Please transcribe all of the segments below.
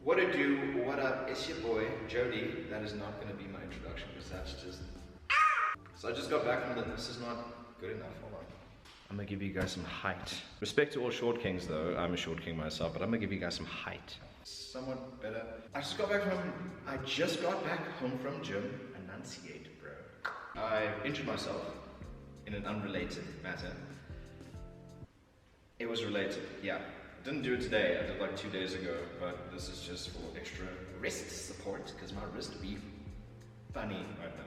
What it do, what up, it's your boy, Jody. That is not gonna be my introduction because that's just... So I just got back from the... This is not good enough, hold on. I'm gonna give you guys some height. Respect to all short kings though, I'm a short king myself, but I'm gonna give you guys some height. Somewhat better. I just got back home from gym. Enunciate, bro. I injured myself in an unrelated matter. It was related, yeah. Didn't do it today, I did like 2 days ago, but this is just for extra wrist support, because my wrist be funny right now.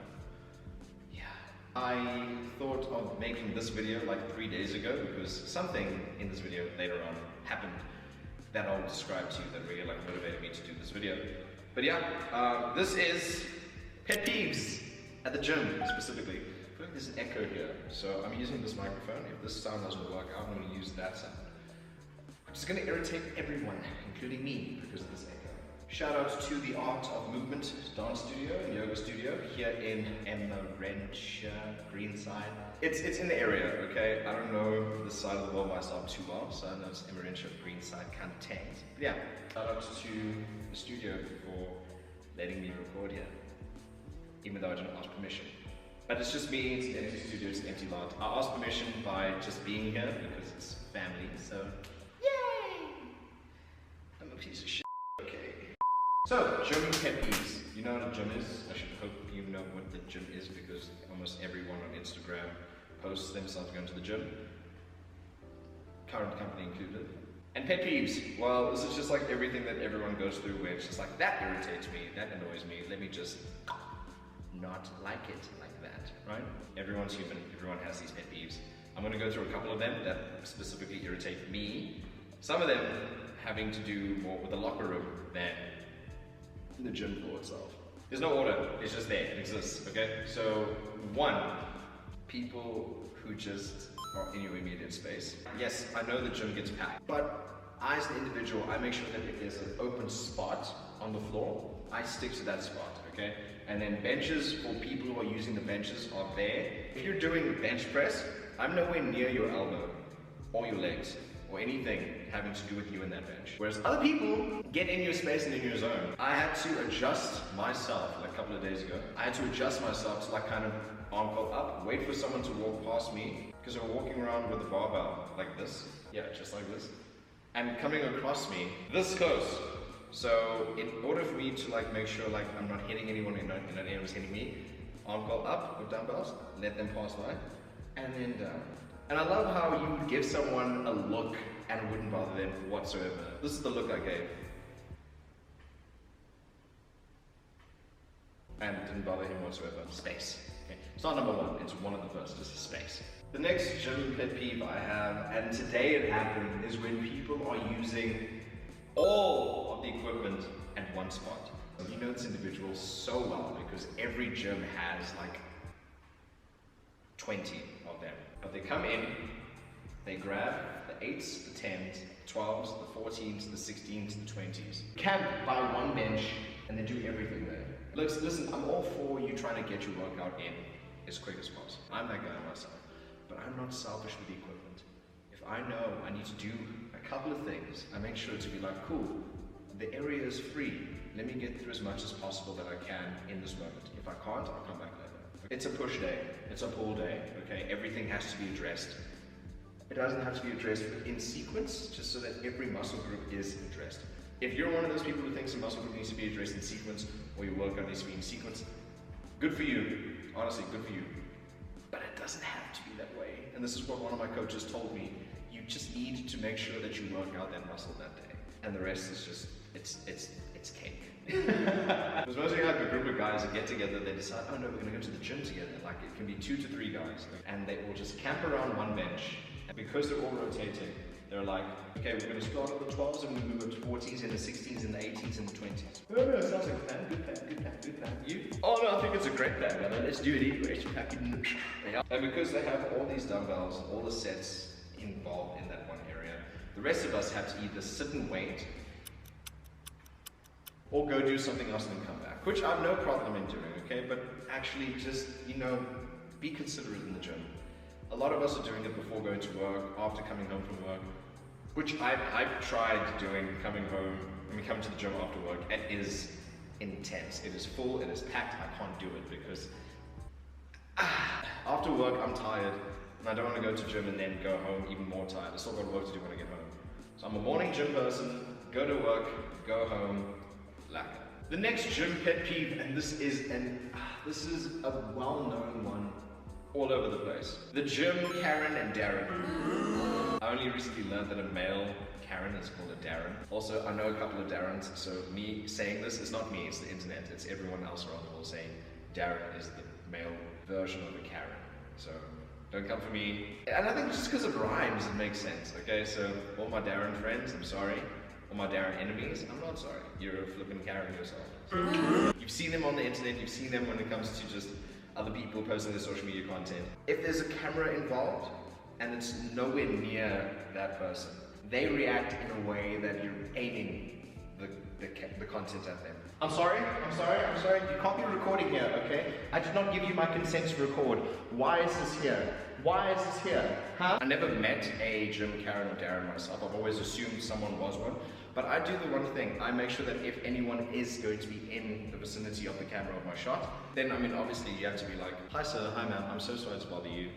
Yeah. I thought of making this video like 3 days ago, because something in this video later on happened that I'll describe to you that really like motivated me to do this video. But yeah, this is pet peeves at the gym specifically. I feel like there's an echo here, so I'm using this microphone. If this sound doesn't work out, I'm going to use that sound. Which is going to irritate everyone, including me, because of this echo. Shout out to the Art of Movement Dance Studio and Yoga Studio here in Emmarentia, Greenside. It's in the area, okay? I don't know this side of the world myself too well, so I know it's Emmarentia, Greenside, kind of tanked. But yeah, shout out to the studio for letting me record here, even though I didn't ask permission. But it's just me, it's an empty studio, it's an empty lot. I asked permission by just being here because it's family, so yay! I'm a piece of shit, okay. So, gym pet peeves. You know what a gym is? I should hope you know what the gym is because almost everyone on Instagram posts themselves going to the gym. Current company included. And pet peeves. Well, this is just like everything that everyone goes through where it's just like, that irritates me, that annoys me, let me just not like it like that, right? Everyone's human, everyone has these pet peeves. I'm gonna go through a couple of them that specifically irritate me. Some of them having to do more with the locker room than the gym floor itself. There's no order, it's just there, it exists, okay? So, one, people who just are in your immediate space. Yes, I know the gym gets packed, but I as an individual, I make sure that if there's an open spot on the floor, I stick to that spot, okay? And then benches for people who are using the benches are there. If you're doing bench press, I'm nowhere near your elbow or your legs or anything having to do with you in that bench. Whereas other people get in your space and in your zone. I had to adjust myself like a couple of days ago. I had to adjust myself to like kind of arm curl up, wait for someone to walk past me because they're walking around with the barbell like this. Yeah, just like this. And coming across me this close. So in order for me to like make sure like I'm not hitting anyone and not anyone's hitting me, arm curl up with dumbbells, let them pass by, and then down. And I love how you would give someone a look and it wouldn't bother them whatsoever. This is the look I gave. And it didn't bother him whatsoever. Space. Okay. It's not number one, it's one of the first, just space. The next gym pet peeve I have, and today it happened, is when people are using all of the equipment at one spot. You know this individual so well because every gym has like 20 of them. But they come in, they grab the 8s, the 10s, the 12s, the 14s, the 16s, the 20s. Camp by one bench and they do everything there. Listen, I'm all for you trying to get your workout in as quick as possible. I'm that guy myself, but I'm not selfish with the equipment. If I know I need to do a couple of things, I make sure to be like, cool, the area is free. Let me get through as much as possible that I can in this moment. If I can't, I'll come back later. It's a push day, it's a pull day, okay? Everything has to be addressed. It doesn't have to be addressed in sequence, just so that every muscle group is addressed. If you're one of those people who thinks a muscle group needs to be addressed in sequence, or your workout needs to be in sequence, good for you. Honestly, good for you. But it doesn't have to be that way. And this is what one of my coaches told me. You just need to make sure that you work out that muscle that day. And the rest is just, it's cake. Because mostly like a group of guys that get together, they decide, oh no, we're gonna go to the gym together. Like it can be 2 to 3 guys. And they all just camp around one bench. And because they're all rotating, they're like, okay, we're gonna start at the 12s and we move up to 14s and the 16s and the 18s and the 20s. Oh no, it sounds like a plan, good plan, good plan, good plan. You? Oh no, I think it's a great plan, man. Let's do it anyway. And because they have all these dumbbells, all the sets involved in that one area, the rest of us have to either sit and wait or go do something else and then come back, which I have no problem in doing, okay? But actually just, you know, be considerate in the gym. A lot of us are doing it before going to work, after coming home from work, which I've tried doing coming home when we come to the gym after work, it is intense. It is full, it is packed. I can't do it because after work I'm tired and I don't want to go to gym and then go home even more tired. I still got work to do when I get home. So I'm a morning gym person, go to work, go home, lacquer. The next gym pet peeve, and this is a well-known one all over the place. The gym Karen and Darren. I only recently learned that a male Karen is called a Darren. Also, I know a couple of Darrens, so me saying this is not me, it's the internet. It's everyone else around the world saying Darren is the male version of a Karen. So don't come for me. And I think just because it rhymes, it makes sense. Okay, so all my Darren friends, I'm sorry. All my Darren enemies, I'm not sorry. You're a flipping Karen yourself. You've seen them on the internet, you've seen them when it comes to just other people posting their social media content. If there's a camera involved and it's nowhere near that person, they react in a way that you're aiming the content at them. I'm sorry. You can't be recording here, okay? I did not give you my consent to record. Why is this here? Huh? I never met a gym Karen or Darren myself. I've always assumed someone was one. But I do the one thing, I make sure that if anyone is going to be in the vicinity of the camera of my shot, then I mean obviously you have to be like, hi sir, hi ma'am, I'm so sorry to bother you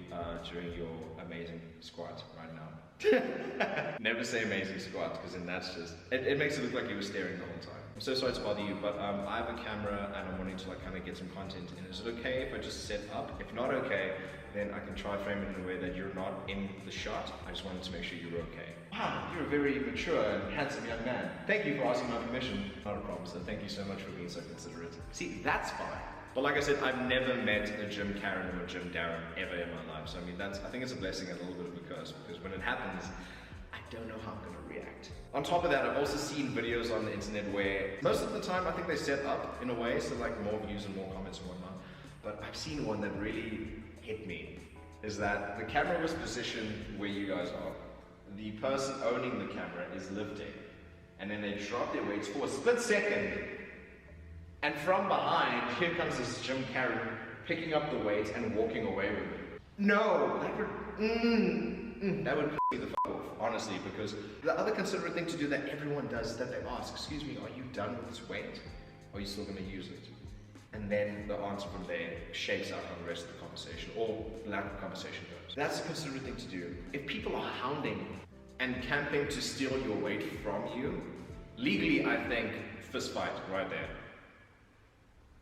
during your amazing squat right now. Never say amazing squat, because then that's just, it makes it look like you were staring the whole time. I'm so sorry to bother you, but I have a camera and I'm wanting to like kind of get some content in. Is it okay if I just set up? If not okay, then I can try frame it in a way that you're not in the shot. I just wanted to make sure you were okay. Wow, you're a very mature and handsome young man. Thank you for asking my permission. Not a problem, sir. Thank you so much for being so considerate. See, that's fine. But like I said, I've never met a gym Karen or a gym Darren ever in my life. So I mean, I think it's a blessing and a little bit of a curse, because when it happens, I don't know how I'm gonna react. On top of that, I've also seen videos on the internet where most of the time I think they set up in a way so like more views and more comments and whatnot. But I've seen one that really hit me, is that the camera was positioned where you guys are. The person owning the camera is lifting, and then they drop their weights for a split second, and from behind, here comes this gym Karen picking up the weights and walking away with it. No, that would piss me the fuck off, honestly, because the other considerate thing to do that everyone does is that they ask, excuse me, are you done with this weight? Or are you still going to use it? And then the answer from there shapes out how the rest of the conversation, or lack of conversation, goes. That's a considerate thing to do. If people are hounding and camping to steal your weight from you, legally I think fist fight right there.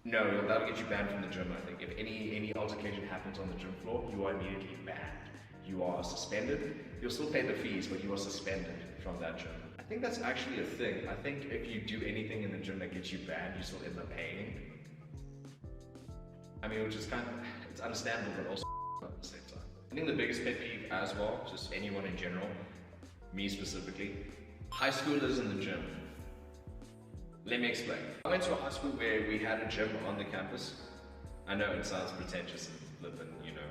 No, that'll get you banned from the gym, I think. If any altercation happens on the gym floor, you are immediately banned. You are suspended. You'll still pay the fees, but you are suspended from that gym. I think that's actually a thing. I think if you do anything in the gym that gets you banned, you still end up paying. I mean, which is kind of, it's understandable, but also at the same time. I think the biggest pet peeve as well, just anyone in general, me specifically, high schoolers in the gym. Let me explain. I went to a high school where we had a gym on the campus. I know it sounds pretentious and flippant, you know,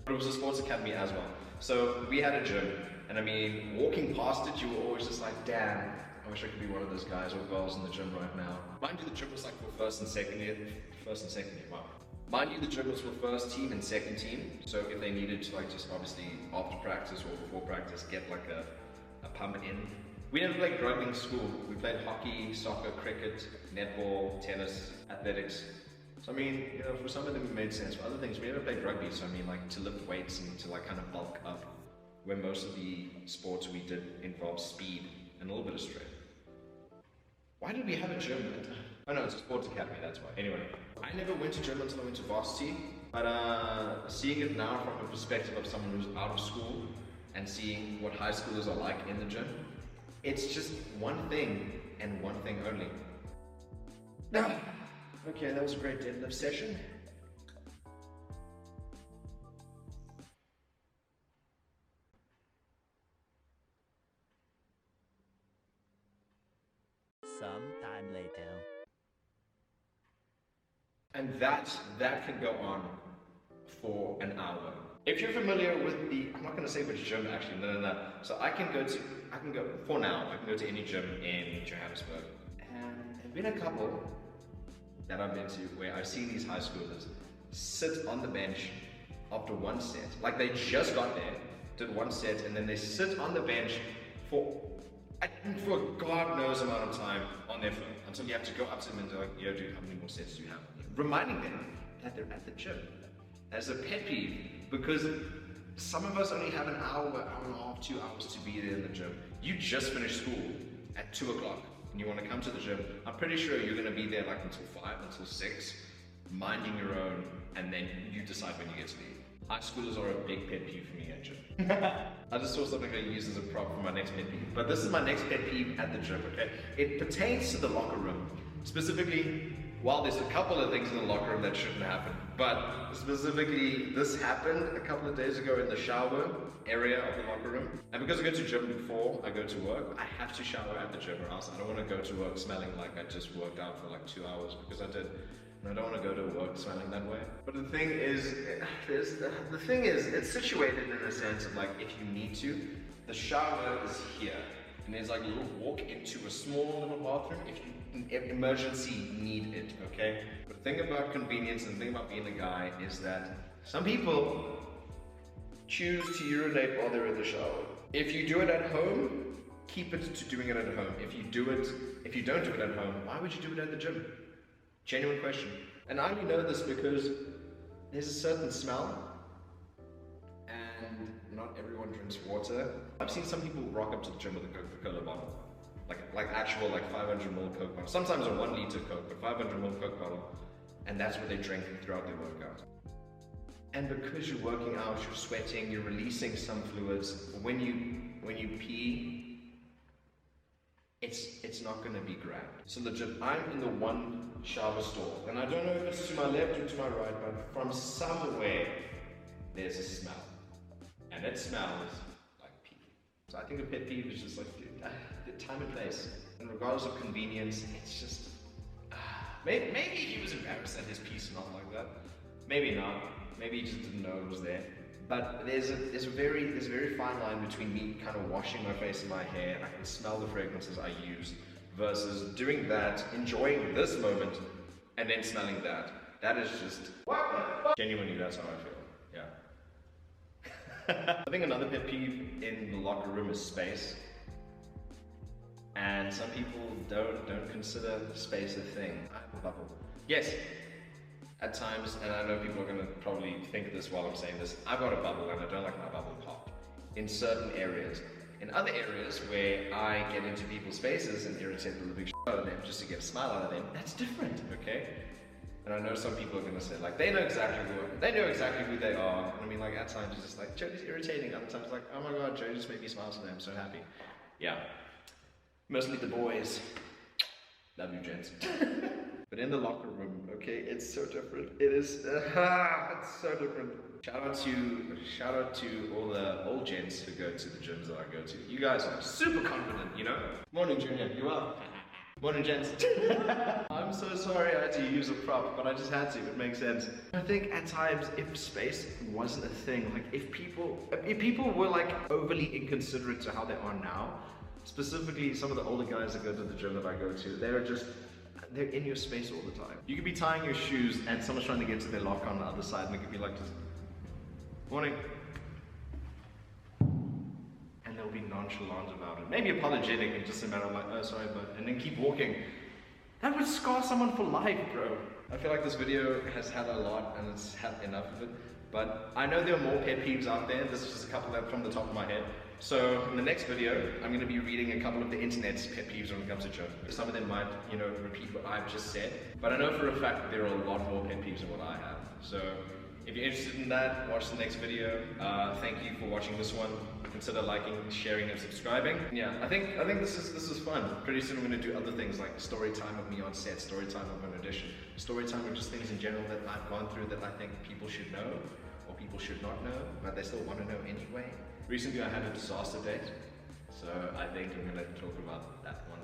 but it was a sports academy as well. So we had a gym, and I mean, walking past it, you were always just like, damn, I wish I could be one of those guys or girls in the gym right now. Mind you, the gym was like for first and second year, wow. Mind you, the gym was for first team and second team. So if they needed to like just obviously after practice or before practice, get like a pump in. We never played rugby in school. We played hockey, soccer, cricket, netball, tennis, athletics. So I mean, you know, for some of them it made sense. For other things, we never played rugby. So I mean, like to lift weights and to like kind of bulk up, where most of the sports we did involved speed and a little bit of strength. Why did we have a gym? Oh no, it's a sports academy, that's why. Anyway, I never went to gym until I went to varsity, but seeing it now from a perspective of someone who's out of school and seeing what high schoolers are like in the gym, it's just one thing and one thing only. Okay, that was a great deadlift session. Sometime later. And that can go on for an hour. If you're familiar with the, I'm not going to say which gym actually, no. So I can go, for now, I can go to any gym in Johannesburg. And there've been a couple that I've been to where I've seen these high schoolers sit on the bench after one set. Like they just got there, did one set, and then they sit on the bench for for God knows amount of time on their phone until you have to go up to them and be like, yo dude, how many more sets do you have? Reminding them that they're at the gym. As a pet peeve, because some of us only have an hour and a half, 2 hours to be there in the gym. You just finished school at 2 o'clock and you want to come to the gym. I'm pretty sure you're going to be there like until 5, until 6, minding your own, and then you decide when you get to leave. High schoolers are a big pet peeve for me at gym. I just saw something I use as a prop for my next pet peeve. But this is my next pet peeve at the gym, okay? It pertains to the locker room. Specifically, while there's a couple of things in the locker room that shouldn't happen, but specifically, this happened a couple of days ago in the shower area of the locker room. And because I go to gym before I go to work, I have to shower at the gym, or else I don't want to go to work smelling like I just worked out for like 2 hours, because I did. And I don't want to go to work smelling that way. But the thing is, it's situated in a sense of like, if you need to, the shower is here. And there's like a little walk into a small little bathroom if you emergency need it, okay? But the thing about convenience and the thing about being a guy is that some people choose to urinate while they're in the shower. If you do it at home, keep it to doing it at home. If you don't do it at home, why would you do it at the gym? Genuine question. And I only know this because there's a certain smell, and not everyone drinks water. I've seen some people rock up to the gym with a Coca-Cola bottle. Like actual 500ml Coke bottle. Sometimes a 1 liter Coke, but 500ml Coke bottle. And that's what they drink throughout their workout. And because you're working out, you're sweating, you're releasing some fluids. When you pee, it's not going to be grabbed. So legit, I'm in the one shower stall, and I don't know if it's to my left or to my right, but from somewhere there's a smell, and it smells like pee. So I think a pet peeve is just like, dude, the time and place. And regardless of convenience, it's just maybe he was embarrassed that his pee smelled like that. Maybe not. Maybe he just didn't know it was there. But there's a very fine line between me kind of washing my face and my hair, I can smell the fragrances I use, versus doing that, enjoying this moment, and then smelling that. That is just, genuinely, that's how I feel, yeah. I think another pet peeve in the locker room is space. And some people don't consider space a thing. I have a bubble. Yes. At times, and I know people are going to probably think this while I'm saying this, I've got a bubble and I don't like my bubble popped in certain areas. In other areas where I get into people's faces and irritate the living shit out of them just to get a smile out of them, that's different, okay? And I know some people are going to say, like, they know exactly who they are. And I mean, like, at times it's just like, Jody's irritating. Other times like, oh my god, Jody just made me smile today, I'm so happy. Yeah. Mostly the boys. Love you, gents. But in the locker room, okay, it's so different. It is, it's so different. Shout out to all the old gents who go to the gyms that I go to. You guys are super confident, you know? Morning, Junior, you are? Morning, gents. I'm so sorry I had to use a prop, but I just had to, it makes sense. I think at times, if space wasn't a thing, like if people were like overly inconsiderate to how they are now, specifically some of the older guys that go to the gym that I go to, they're in your space all the time. You could be tying your shoes and someone's trying to get to their locker on the other side and they could be like just, morning. And they'll be nonchalant about it. Maybe apologetic and just a matter of like, oh sorry, but, and then keep walking. That would scar someone for life, bro. I feel like this video has had a lot and it's had enough of it. But I know there are more pet peeves out there. This is just a couple that from the top of my head. So in the next video, I'm going to be reading a couple of the internet's pet peeves when it comes to gym. Some of them might, repeat what I've just said, but I know for a fact that there are a lot more pet peeves than what I have. So if you're interested in that, watch the next video. Thank you for watching this one. Consider liking, sharing, and subscribing. Yeah, I think this is fun. Pretty soon I'm going to do other things like story time of me on set, story time of an audition, story time of just things in general that I've gone through that I think people should know or people should not know, but they still want to know anyway. Recently I had a disaster date, so I think I'm going to talk about that one.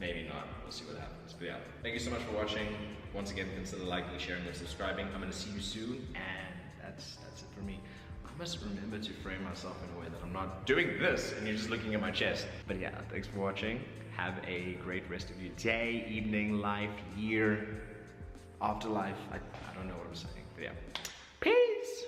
Maybe not, we'll see what happens. But yeah, thank you so much for watching. Once again, consider liking, sharing, and subscribing. I'm going to see you soon, and that's it for me. I must remember to frame myself in a way that I'm not doing this, and you're just looking at my chest. But yeah, thanks for watching. Have a great rest of your day, evening, life, year, afterlife. I don't know what I'm saying, but yeah. Peace!